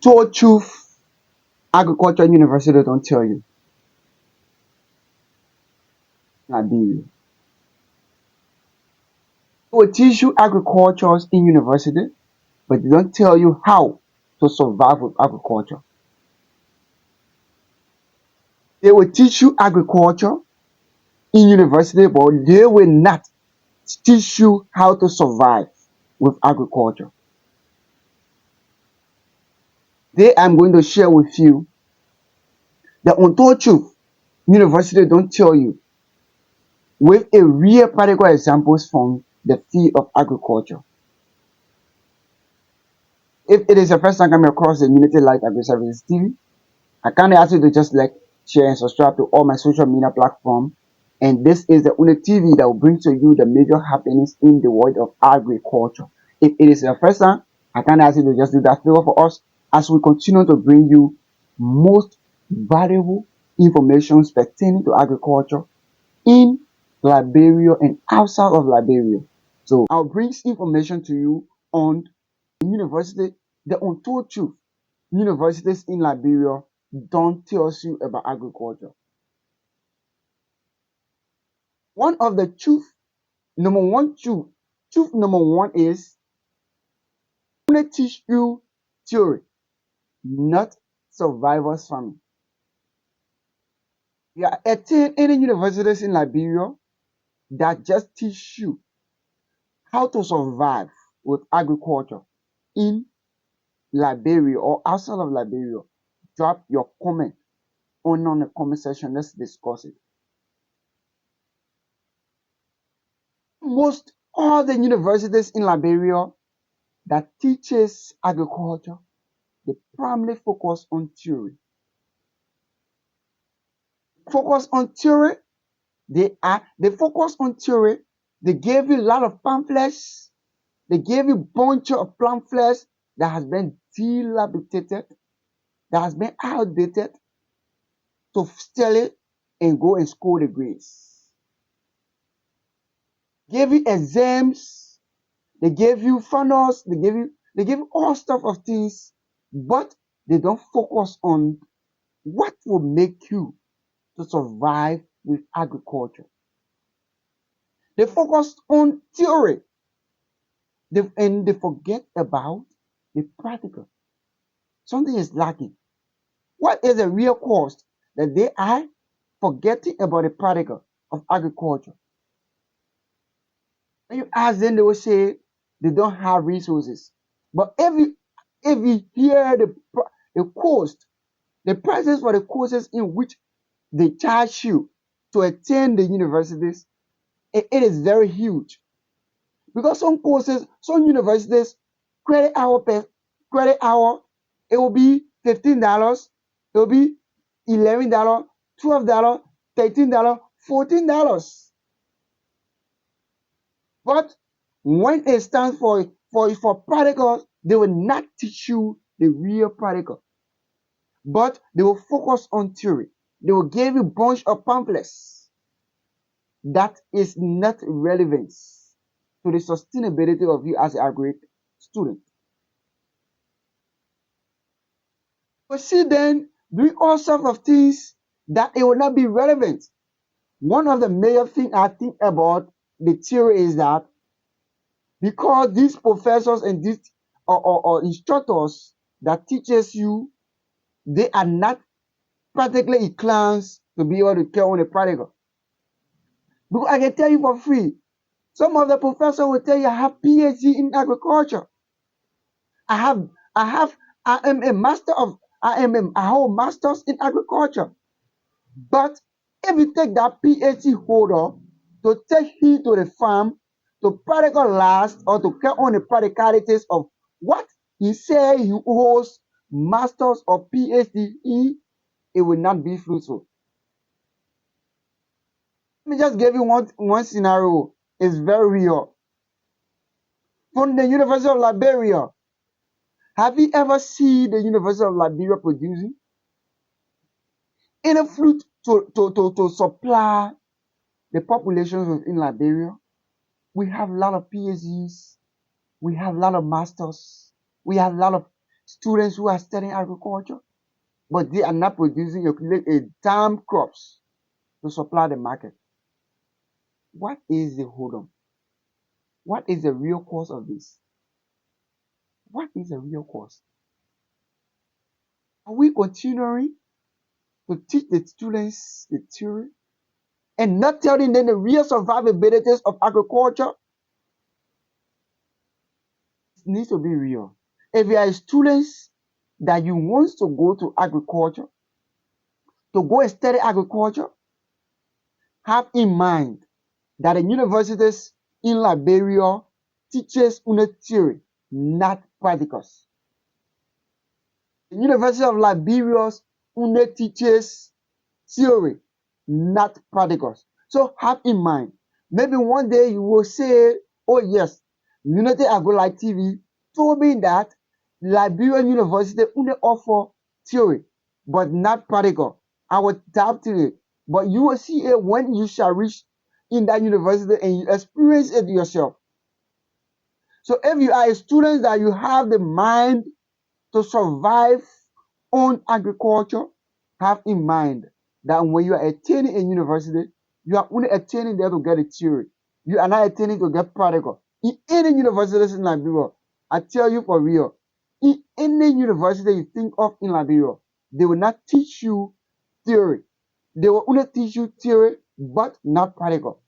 Told truth, agriculture university don't tell you. Liberia. They will teach you agriculture in university, but they don't tell you how to survive with agriculture. They will teach you agriculture in university, but they will not teach you how to survive with agriculture. Today I'm going to share with you the untold truth university don't tell you with a real practical examples from the field of agriculture. If it is your first time coming across the Unity Light Agri Services TV, I kindly ask you to just like, share, and subscribe to all my social media platforms. And this is the only TV that will bring to you the major happenings in the world of agriculture. If it is your first time, I kindly ask you to just do that favor for us as we continue to bring you most valuable information pertaining to agriculture in Liberia and outside of Liberia. So I'll bring information to you on university, the untold truth. Universities in Liberia don't tell you about agriculture. One of the truth number one is only teach you theory, not survivor's farming. You are attend any universities in Liberia that just teach you how to survive with agriculture in Liberia or outside of Liberia. Drop your comment on the comment section. Let's discuss it. Most all the universities in Liberia that teaches agriculture, they primarily focus on theory. Focus on theory, they focus on theory. They gave you a lot of pamphlets. They gave you a bunch of pamphlets that has been dilapidated, that has been outdated to steal it and go and score the grades. Gave you exams, they gave you funnels, they give you all stuff of things, but they don't focus on what will make you to survive with agriculture. They focus on theory and they forget about the practical. Something is lacking. What is the real cost that they are forgetting about the practical of agriculture? When you ask them, they will say they don't have resources. But if you hear the cost, the prices for the courses in which they charge you to attend the universities, it is very huge. Because some courses, some universities, credit hour per credit hour, it will be $15, it will be $11, $12, $13, $14. But when it stands for practical, they will not teach you the real practical. But they will focus on theory. They will give you a bunch of pamphlets that is not relevant to the sustainability of you as a agri student. But see then doing all sorts of things that it will not be relevant. One of the major things I think about the theory is that because these professors and these or instructors that teaches you, they are not practically inclined to be able to carry on the practical. Because I can tell you for free, some of the professors will tell you I have PhD in agriculture. I have I have I am a master of I hold masters in agriculture. But if you take that PhD holder to take him to the farm to practicalize or to get on the practicalities of what he say he holds masters or PhD in, it will not be fruitful. Let me just give you one scenario. It's very real. From the University of Liberia, have you ever seen the University of Liberia producing any fruit to supply the populations in Liberia? We have a lot of PhDs, we have a lot of masters, we have a lot of students who are studying agriculture, but they are not producing a damn crops to supply the market. What is the hold on? What is the real cause of this? What is the real cause? Are we continuing to teach the students the theory and not telling them the real survivabilities of agriculture? It needs to be real. If you are students that you want to go to agriculture, to go and study agriculture, have in mind that the universities in Liberia teaches only theory, not practicals. The University of Liberia only teaches theory, not practicals. So have in mind, maybe one day you will say, oh yes, Unity Agro TV told me that Liberian University only offer theory, but not practical. I will tap to it. But you will see it when you shall reach in that university and you experience it yourself. So if you are a student that you have the mind to survive on agriculture, have in mind that when you are attending a university, you are only attending there to get a theory. You are not attending to get practical. In any universities in Liberia, I tell you for real, in any university you think of in Liberia, they will not teach you theory. They will only teach you theory, but not practical.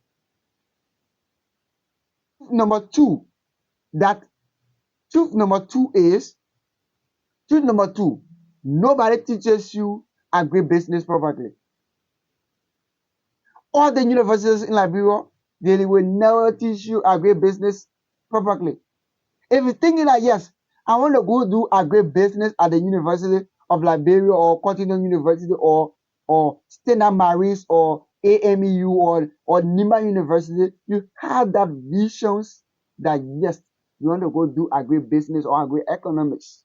Number two, that truth number two is truth number two, nobody teaches you agribusiness properly. All the universities in Liberia, they will never teach you agribusiness properly. If you're thinking that, yes, I want to go do agribusiness at the University of Liberia or Continental University or Standard Marines or AMU or Nima University, you have that visions that, yes, you want to go do agribusiness or agri-economics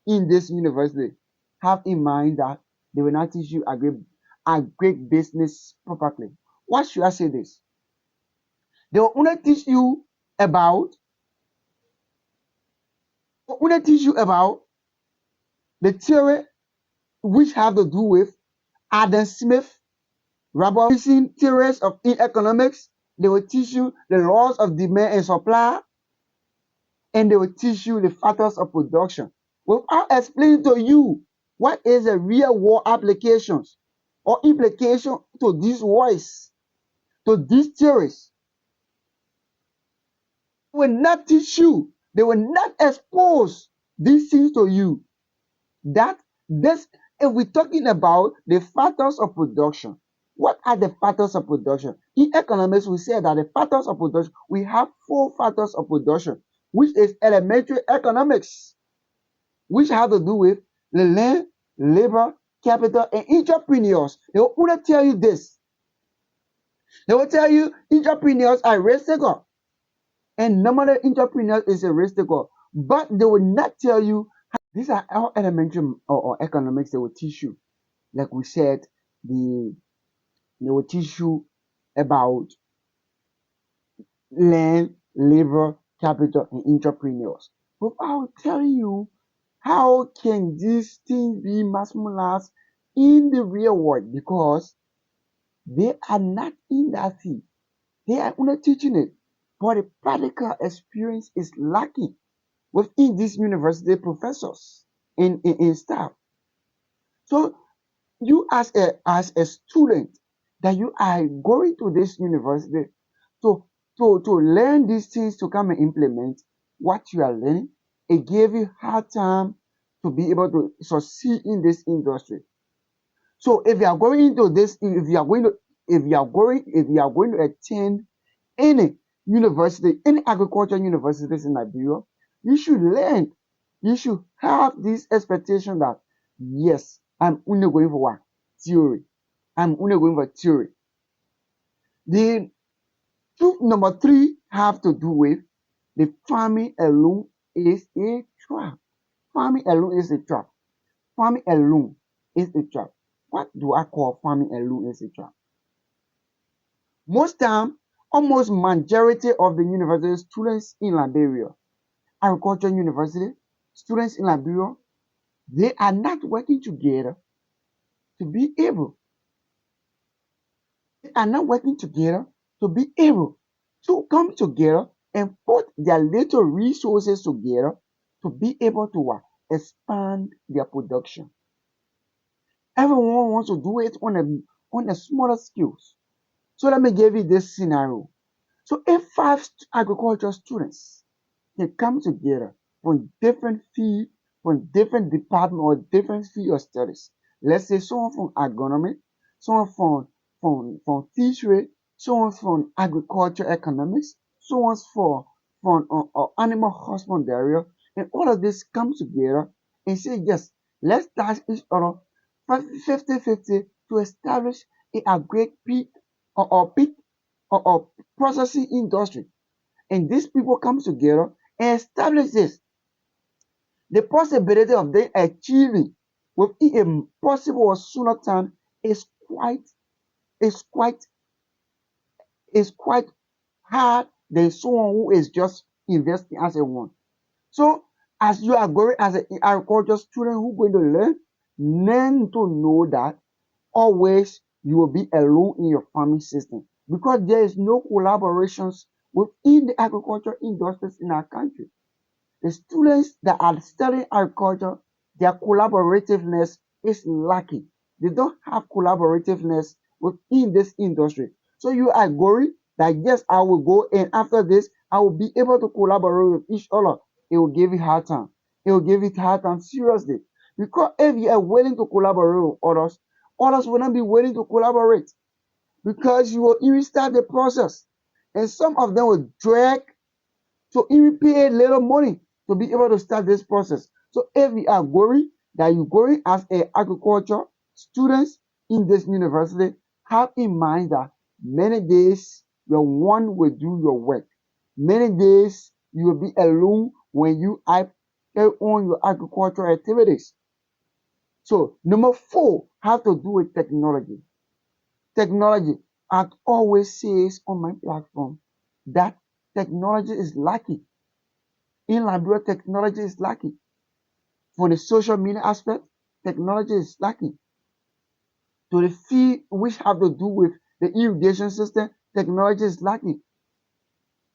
in this university. Have in mind that they will not teach you agribusiness properly. Why should I say this? They will only teach you about the theory which have to do with Adam Smith, Robertson theories of economics. They will teach you the laws of demand and supply, and they will teach you the factors of production. Without explaining to you what is the real world applications or implication to these words, to these theories. They will not teach you. They will not expose these things to you. That this, if we're talking about the factors of production, what are the factors of production? In economics, we say that the factors of production, we have four factors of production, which is elementary economics, which have to do with the land, labor, capital, and entrepreneurs. They will only tell you this. They will tell you entrepreneurs are riskier, and normally entrepreneurs is a riskier, but they will not tell you. These are all elementary or economics they will teach you. Like we said, they will teach you about land, labor, capital, and entrepreneurs. But I will tell you how can these things be maximized in the real world, because they are not in that field. They are only teaching it, but the practical experience is lacking within these university professors and staff. So you as a student that you are going to this university to to learn these things to come and implement what you are learning, it gave you hard time to be able to succeed in this industry. So if you are going into this, if you are going to attend any university, any agriculture universities in Nigeria, you should learn. You should have this expectation that yes, I'm only going for what? Theory. I'm only going for theory. The truth number three have to do with the farming alone is a trap. Farming alone is a trap. Farming alone is a trap. What do I call farming alone is a trap? Most time, almost majority of the university students in Liberia, agriculture university, students in Liberia, They are not working together to be able. They are not working together to be able to come together and put their little resources together to be able to expand their production. Everyone wants to do it on a smaller scales. So let me give you this scenario. So if five agriculture students they come together from different field, from different department or different field of studies. Let's say someone from agronomy, someone from fishery, someone from agriculture economics, someone from animal husbandry, and all of this comes together and say yes, let's task each other 50-50 to establish a great peak or or processing industry, and these people come together and establish this. The possibility of them achieving within a possible or sooner time is is quite is quite hard than someone who is just investing as a one. So as you are going as an agriculture student who going to learn to know that always you will be alone in your farming system because there is no collaborations within the agriculture industries in our country. The students that are studying agriculture, their collaborativeness is lacking. They don't have collaborativeness within this industry. So you are worried that yes, I will go and after this, I will be able to collaborate with each other. It will give you hard time. It will give you hard time seriously. Because if you are willing to collaborate with others, others will not be willing to collaborate because you will even start the process. And some of them will drag to even pay a little money to be able to start this process. So if you are going that you're going as a agriculture students in this university, have in mind that many days your one will do your work. Many days you will be alone when you are on your agricultural activities. So number four have to do with technology. Technology. I always says on my platform that technology is lacking in Liberia. Technology is lacking. For the social media aspect, technology is lacking. To the field which have to do with the irrigation system, technology is lacking.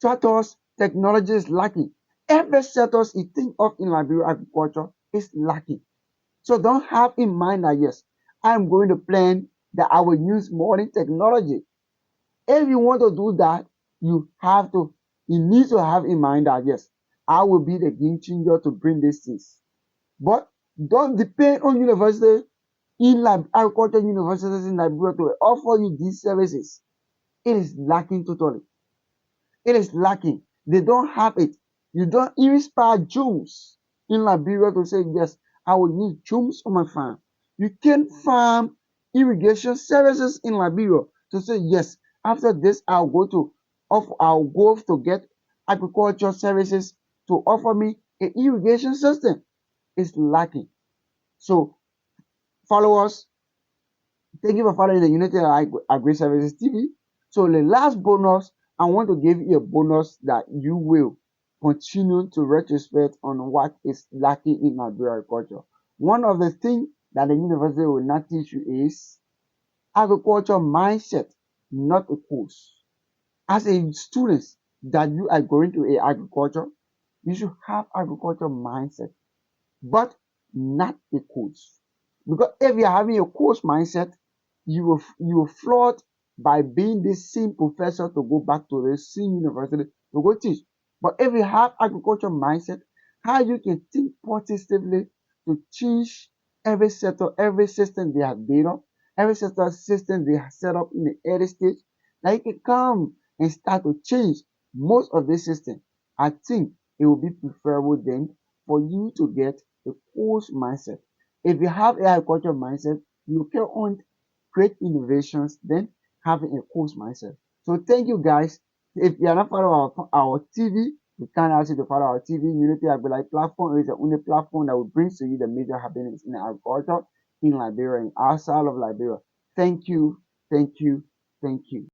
Tractors, technology is lacking. Every sector you think of in Liberia agriculture is lacking. So don't have in mind that yes, I'm going to plan that I will use modern technology. If you want to do that, you need to have in mind that yes, I will be the game changer to bring these things. But don't depend on university in agriculture universities in Liberia to offer you these services. It is lacking totally. It is lacking. They don't have it. You don't inspire Jews in Liberia to say, yes, I will use Jews on my farm. You can farm irrigation services in Liberia to say, yes, after this, I'll go to get agricultural services to offer me an irrigation system. It's lacking. So follow us. Thank you for following the United Agri Services TV. So the last bonus, I want to give you a bonus that you will continue to retrospect on what is lacking in agriculture. One of the things that the university will not teach you is agriculture mindset, not a course. As a student that you are going to a agriculture, you should have agriculture mindset, but not a course. Because if you're having a course mindset, you will flood by being the same professor to go back to the same university to go teach. But if you have agriculture mindset, how you can think positively to change every sector, every system they have built up, every sector system they have set up in the early stage, that you can come and start to change most of the system. I think it will be preferable then for you to get a course mindset. If you have a agriculture mindset, you can on create innovations, then having a course mindset. So thank you guys. If you are not following our TV, we can ask you to follow our TV. Unity Agri platform is the only platform that will bring to you the major happenings in agriculture in Liberia and outside of Liberia. Thank you, thank you, thank you.